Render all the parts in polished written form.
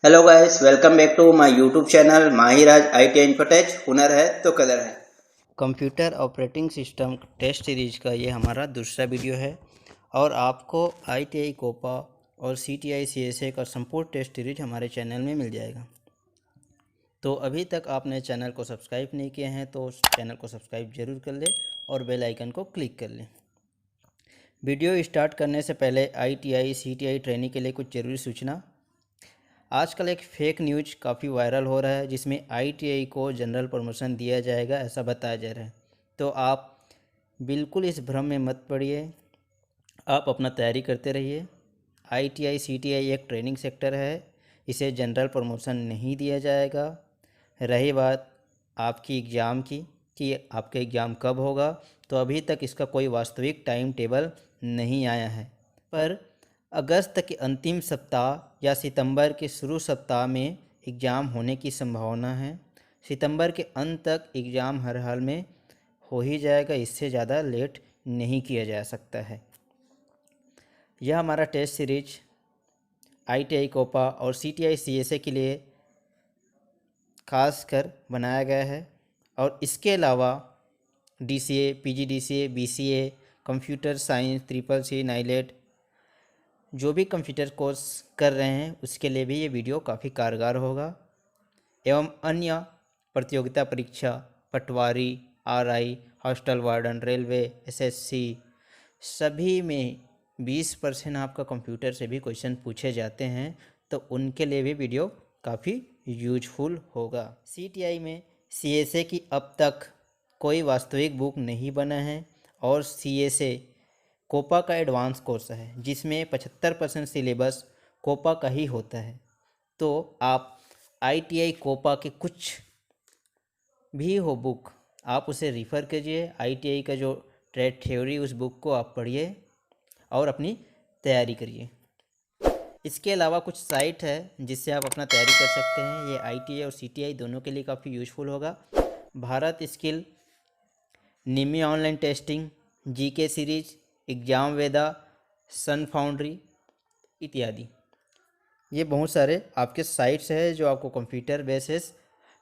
Hello guys, welcome back to my YouTube channel Mahiraj IT infotech. हुनर है तो कदर है। Computer operating system test series का ये हमारा दूसरा वीडियो है और आपको आईटीआई कोपा और सीटीआई सीएसए का संपूर्ण टेस्ट सीरीज हमारे चैनल में मिल जाएगा। तो अभी तक आपने चैनल को सब्सक्राइब नहीं किए हैं तो चैनल को सब्सक्राइब जरूर कर लें और बेल आइकन को क्लिक कर लें। वीडियो स्टार्ट करने से पहले आईटीआई सीटीआई ट्रेनिंग के लिए कुछ ज़रूरी सूचना। आजकल एक फेक न्यूज काफ़ी वायरल हो रहा है जिसमें आईटीआई को जनरल प्रमोशन दिया जाएगा ऐसा बताया जा रहा है। तो आप बिल्कुल इस भ्रम में मत पड़िए, आप अपना तैयारी करते रहिए। आईटीआई सीटीआई एक ट्रेनिंग सेक्टर है, इसे जनरल प्रमोशन नहीं दिया जाएगा। रही बात आपकी एग्ज़ाम की कि आपका एग्ज़ाम कब होगा, तो अभी तक इसका कोई वास्तविक टाइम टेबल नहीं आया है, पर अगस्त के अंतिम सप्ताह या सितंबर के शुरू सप्ताह में एग्ज़ाम होने की संभावना है। सितंबर के अंत तक एग्ज़ाम हर हाल में हो ही जाएगा, इससे ज़्यादा लेट नहीं किया जा सकता है। यह हमारा टेस्ट सीरीज आईटीआई कोपा और सीटीआई सीएसए के लिए खास कर बनाया गया है और इसके अलावा DCA, PGDCA, BCA, computer science, triple C, NIELIT जो भी कंप्यूटर कोर्स कर रहे हैं उसके लिए भी ये वीडियो काफ़ी कारगर होगा। एवं अन्य प्रतियोगिता परीक्षा, patwari, RI, hostel warden, railway, SSC सभी में 20% आपका कंप्यूटर से भी क्वेश्चन पूछे जाते हैं, तो उनके लिए भी वीडियो काफ़ी यूजफुल होगा। सीटीआई में सीएसए की अब तक कोई वास्तविक बुक नहीं बना है और सीएसए कोपा का एडवांस कोर्स है जिसमें 75% सिलेबस कोपा का ही होता है। तो आप आईटीआई कोपा के कुछ भी हो बुक आप उसे रिफ़र कीजिए। आईटीआई का जो ट्रेड थ्योरी उस बुक को आप पढ़िए और अपनी तैयारी करिए। इसके अलावा कुछ साइट है जिससे आप अपना तैयारी कर सकते हैं। ये आईटीआई और सीटीआई दोनों के लिए काफ़ी यूजफुल होगा। Bharat skill, NIMI online testing, GK series, exam Veda, sun foundry इत्यादि, ये बहुत सारे आपके साइट्स हैं जो आपको computer basis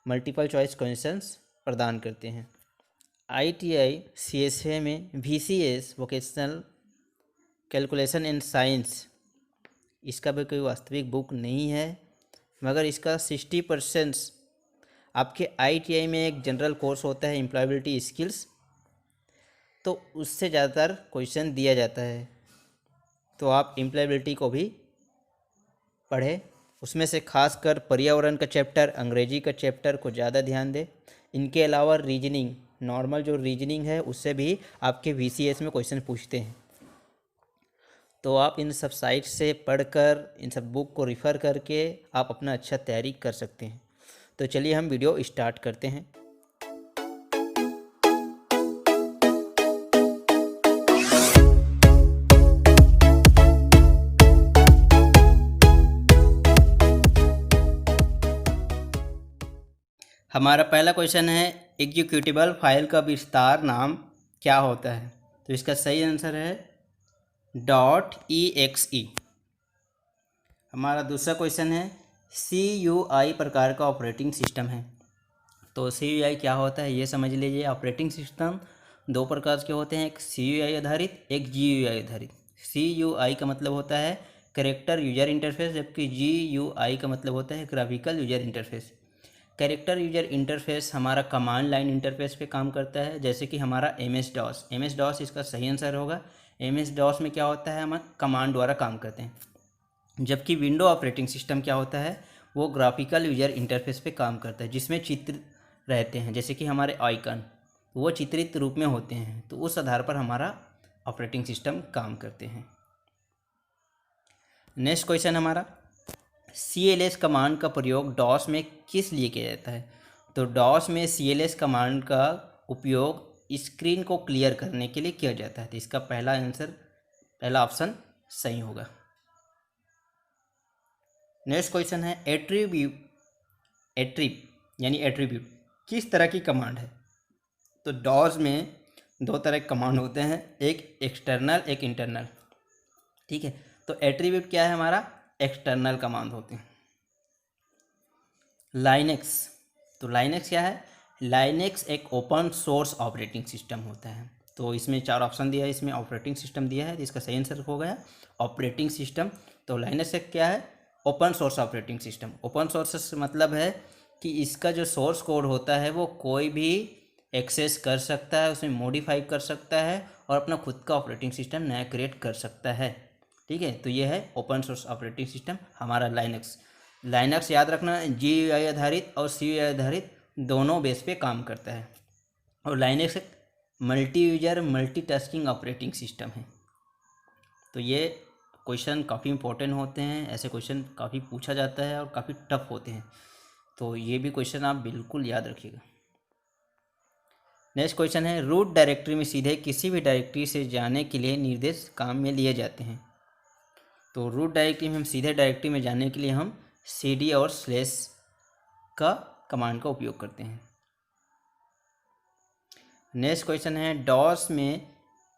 multiple choice questions प्रदान करते हैं। आईटीआई सीएसए में VCS vocational calculation in science, इसका भी कोई वास्तविक बुक नहीं है, मगर इसका 60% आपके आईटीआई में एक जनरल कोर्स होता है एम्प्लॉयबिलिटी स्किल्स, तो उससे ज़्यादातर क्वेश्चन दिया जाता है। तो आप एम्प्लॉयबिलिटी को भी पढ़ें, उसमें से खासकर पर्यावरण का चैप्टर, अंग्रेजी का चैप्टर को ज़्यादा ध्यान दें। इनके अलावा रीजनिंग, नॉर्मल जो रीजनिंग है उससे भी आपके वीसीएस में क्वेश्चन पूछते हैं। तो आप इन सब साइट से पढ़कर, इन सब बुक को रिफ़र करके आप अपना अच्छा तैयारी कर सकते हैं। तो चलिए हम वीडियो स्टार्ट करते हैं। हमारा पहला क्वेश्चन है, एग्जीक्यूटिबल फाइल का विस्तार नाम क्या होता है? तो इसका सही आंसर है .exe। हमारा दूसरा क्वेश्चन है, CUI प्रकार का ऑपरेटिंग सिस्टम है। तो CUI क्या होता है ये समझ लीजिए। ऑपरेटिंग सिस्टम दो प्रकार के होते हैं, एक CUI आधारित, एक GUI आधारित। CUI का मतलब होता है कैरेक्टर यूजर इंटरफेस, जबकि GUI का मतलब होता है graphical user interface. Character user interface हमारा कमांड लाइन इंटरफेस पे काम करता है, जैसे कि हमारा MS DOS इसका सही आंसर होगा। MS DOS में क्या होता है, हम कमांड द्वारा काम करते हैं। जबकि विंडो ऑपरेटिंग सिस्टम क्या होता है, वो ग्राफिकल यूजर इंटरफेस पे काम करता है, जिसमें चित्र रहते हैं, जैसे कि हमारे आइकन वो चित्रित रूप में होते हैं। तो उस आधार पर हमारा ऑपरेटिंग सिस्टम काम करते हैं। नेक्स्ट क्वेश्चन हमारा, CLS कमांड का प्रयोग डॉस में किस लिए किया जाता है? तो डॉस में CLS कमांड का उपयोग स्क्रीन को क्लियर करने के लिए किया जाता है। तो इसका पहला ऑप्शन सही होगा। नेक्स्ट क्वेश्चन है, एट्रीब्यूट किस तरह की कमांड है? तो डॉस में दो तरह के कमांड होते हैं, एक एक्सटर्नल, एक इंटरनल। ठीक है, तो एट्रीब्यूट क्या है, हमारा एक्सटर्नल कमांड होते हैं। लाइनेक्स। तो लाइनेक्स क्या है? लाइनेक्स एक ओपन सोर्स ऑपरेटिंग सिस्टम होता है। तो इसमें 4 ऑप्शन दिया है, इसमें ऑपरेटिंग सिस्टम दिया है, तो इसका सही आंसर हो गया ऑपरेटिंग सिस्टम। तो लाइनेक्स एक क्या है? Open source operating system. Open source से मतलब है कि इसका जो सोर्स कोड होता है वो कोई भी एक्सेस कर सकता है, उसमें मॉडिफाई कर सकता है और अपना खुद का ऑपरेटिंग सिस्टम नया क्रिएट कर सकता है। ठीक है, तो ये है ओपन सोर्स ऑपरेटिंग सिस्टम हमारा लाइनेक्स। लाइनेक्स याद रखना GUI आधारित और CUI आधारित दोनों बेस पे काम करता है। और लाइनेक्स एक multi user multitasking operating system है। तो ये क्वेश्चन काफ़ी इंपॉर्टेंट होते हैं, ऐसे क्वेश्चन काफ़ी पूछा जाता है और काफ़ी टफ होते हैं, तो ये भी क्वेश्चन आप बिल्कुल याद रखिएगा। नेक्स्ट क्वेश्चन है, रूट डायरेक्टरी में सीधे किसी भी डायरेक्टरी से जाने के लिए निर्देश काम में लिए जाते हैं। तो रूट डायरेक्टरी में हम सीधे डायरेक्टरी में जाने के लिए हम CD और स्लैश का कमांड का उपयोग करते हैं। नेक्स्ट क्वेश्चन है, डॉस में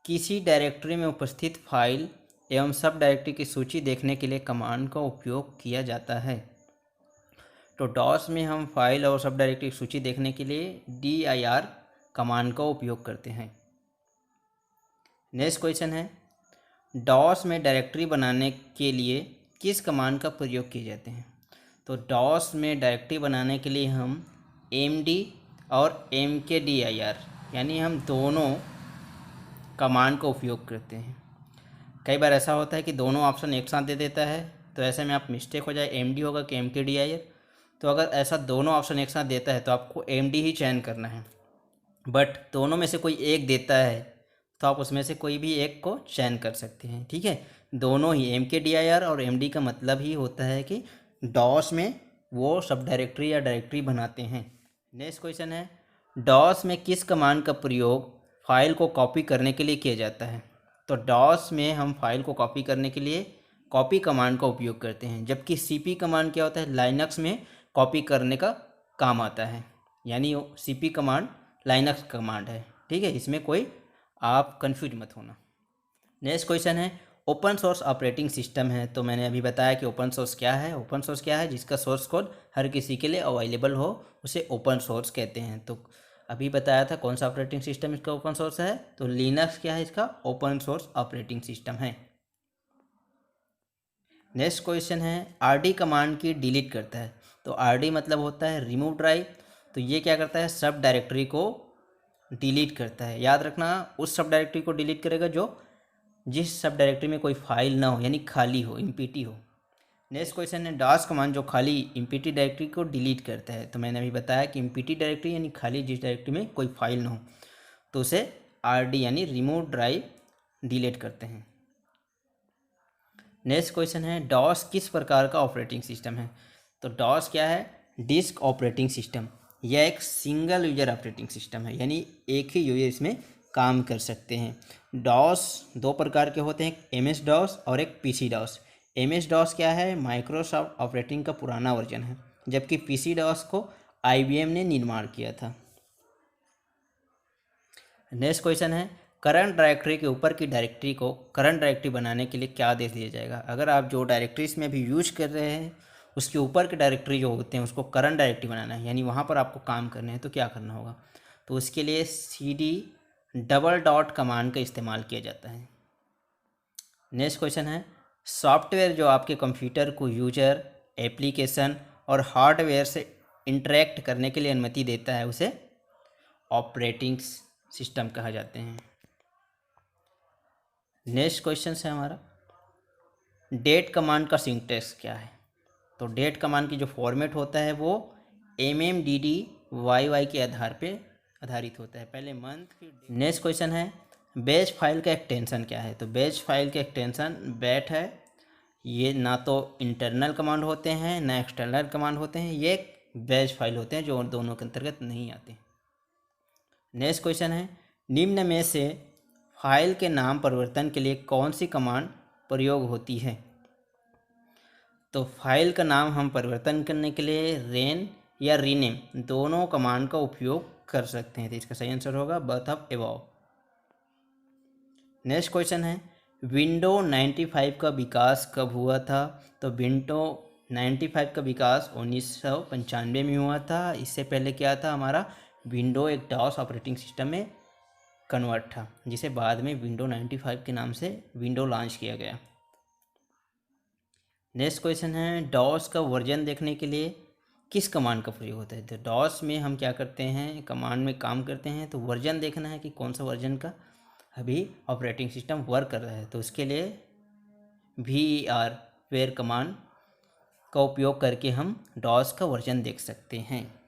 किसी डायरेक्टरी में उपस्थित फाइल एवं सब डायरेक्टरी की सूची देखने के लिए कमांड का उपयोग किया जाता है। तो डॉस में हम फाइल और सब डायरेक्टरी की सूची देखने के लिए dir कमांड का उपयोग करते हैं। नेक्स्ट क्वेश्चन है, डॉस में डायरेक्टरी बनाने के लिए किस कमांड का प्रयोग किए जाते हैं। तो डॉस में डायरेक्टरी बनाने के लिए हम md और mkdir यानी हम दोनों कमांड का उपयोग करते हैं। कई बार ऐसा होता है कि दोनों ऑप्शन एक साथ दे देता है, तो ऐसे में आप मिस्टेक हो जाए md होगा कि mkdir। तो अगर ऐसा दोनों ऑप्शन एक साथ देता है तो आपको md ही चयन करना है, बट दोनों में से कोई एक देता है तो आप उसमें से कोई भी एक को चयन कर सकते हैं। ठीक है, दोनों ही mkdir और md का मतलब ही होता है कि डॉस में वो सब डायरेक्टरी या डायरेक्टरी बनाते हैं। नेक्स्ट क्वेश्चन है, डॉस में किस कमांड का प्रयोग फाइल को कॉपी करने के लिए किया जाता है। तो डॉस में हम फाइल को कॉपी करने के लिए कॉपी कमांड का उपयोग करते हैं, जबकि cp कमांड क्या होता है, लाइनक्स में कॉपी करने का काम आता है, यानी cp कमांड लाइनक्स कमांड है। ठीक है, इसमें कोई आप कंफ्यूज मत होना। नेक्स्ट क्वेश्चन है, ओपन सोर्स ऑपरेटिंग सिस्टम है। तो मैंने अभी बताया कि ओपन सोर्स क्या है। ओपन सोर्स क्या है? जिसका सोर्स कोड हर किसी के लिए अवेलेबल हो उसे ओपन सोर्स कहते हैं। तो अभी बताया था कौन सा ऑपरेटिंग सिस्टम इसका ओपन सोर्स है, तो लिनक्स क्या है इसका ओपन सोर्स ऑपरेटिंग सिस्टम है। नेक्स्ट क्वेश्चन है, rd कमांड की डिलीट करता है। तो rd मतलब होता है रिमूव ड्राइव। तो ये क्या करता है, सब डायरेक्टरी को डिलीट करता है। याद रखना, उस सब डायरेक्टरी को डिलीट करेगा जिस सब डायरेक्टरी में कोई फाइल ना हो, यानी खाली हो, इम्पीटी हो। नेक्स्ट क्वेश्चन है, डास कमांड जो खाली इम्पीटी डायरेक्टरी को डिलीट करता है। तो मैंने अभी बताया कि इम्पीटी डायरेक्टरी यानी खाली जिस डायरेक्टरी में कोई फाइल ना हो, तो उसे rd यानी रिमूव ड्राइव डिलीट करते हैं। नेक्स्ट क्वेश्चन है, डॉस किस प्रकार का ऑपरेटिंग सिस्टम है। तो डॉस क्या है, डिस्क ऑपरेटिंग सिस्टम। यह एक सिंगल यूजर ऑपरेटिंग सिस्टम है, यानी एक ही यूजर इसमें काम कर सकते हैं। डॉस 2 प्रकार के होते हैं, एक MS डॉस और एक PC डॉस। MS डॉस क्या है, माइक्रोसॉफ्ट ऑपरेटिंग का पुराना वर्जन है, जबकि PC डॉस को IBM ने निर्माण किया था। नेक्स्ट क्वेश्चन है, करंट डायरेक्टरी के ऊपर की डायरेक्टरी को करंट डायरेक्टरी बनाने के लिए क्या आदेश दिया जाएगा। अगर आप जो डायरेक्टरीज में अभी यूज कर रहे हैं उसके ऊपर के डायरेक्टरी जो होते हैं उसको करंट डायरेक्टरी बनाना है, यानी वहाँ पर आपको काम करने हैं, तो क्या करना होगा। तो उसके लिए CD डबल डॉट कमांड का इस्तेमाल किया जाता है। नेक्स्ट क्वेश्चन है, सॉफ्टवेयर जो आपके कंप्यूटर को यूजर, एप्लीकेशन और हार्डवेयर से इंटरेक्ट करने के लिए अनुमति देता है उसे ऑपरेटिंग सिस्टम कहा जाते हैं। नेक्स्ट क्वेश्चन है हमारा, डेट कमांड का सिंटेक्स क्या है। तो डेट कमांड की जो फॉर्मेट होता है वो MMDDYY के आधार पे आधारित होता है, पहले मंथ फिर। नेक्स्ट क्वेश्चन है, बैच फाइल का एक्सटेंशन क्या है। तो बैच फाइल का एक्सटेंशन बैट है। ये ना तो इंटरनल कमांड होते हैं ना एक्सटर्नल कमांड होते हैं, ये बैच फाइल होते हैं जो दोनों के अंतर्गत नहीं आते। नेक्स्ट क्वेश्चन है, निम्न में से फाइल के नाम परिवर्तन के लिए कौन सी कमांड प्रयोग होती है। तो फाइल का नाम हम परिवर्तन करने के लिए रेन या रीनेम दोनों कमांड का उपयोग कर सकते हैं, तो इसका सही आंसर होगा both of above. Next question है, विंडो 95 का विकास कब हुआ था। तो विंडो 95 का विकास 1995 में हुआ था। इससे पहले क्या था, हमारा विंडो एक डॉस ऑपरेटिंग सिस्टम में कन्वर्ट था, जिसे बाद में विंडो 95 के नाम से विंडो लॉन्च किया गया। नेक्स्ट क्वेश्चन है, डॉस का वर्जन देखने के लिए किस कमांड का प्रयोग होता है। तो डॉस में हम क्या करते हैं, कमांड में काम करते हैं, तो वर्जन देखना है कि कौन सा वर्जन का अभी ऑपरेटिंग सिस्टम वर्क कर रहा है। तो उसके लिए VER वेयर कमांड का उपयोग करके हम डॉस का वर्जन देख सकते हैं।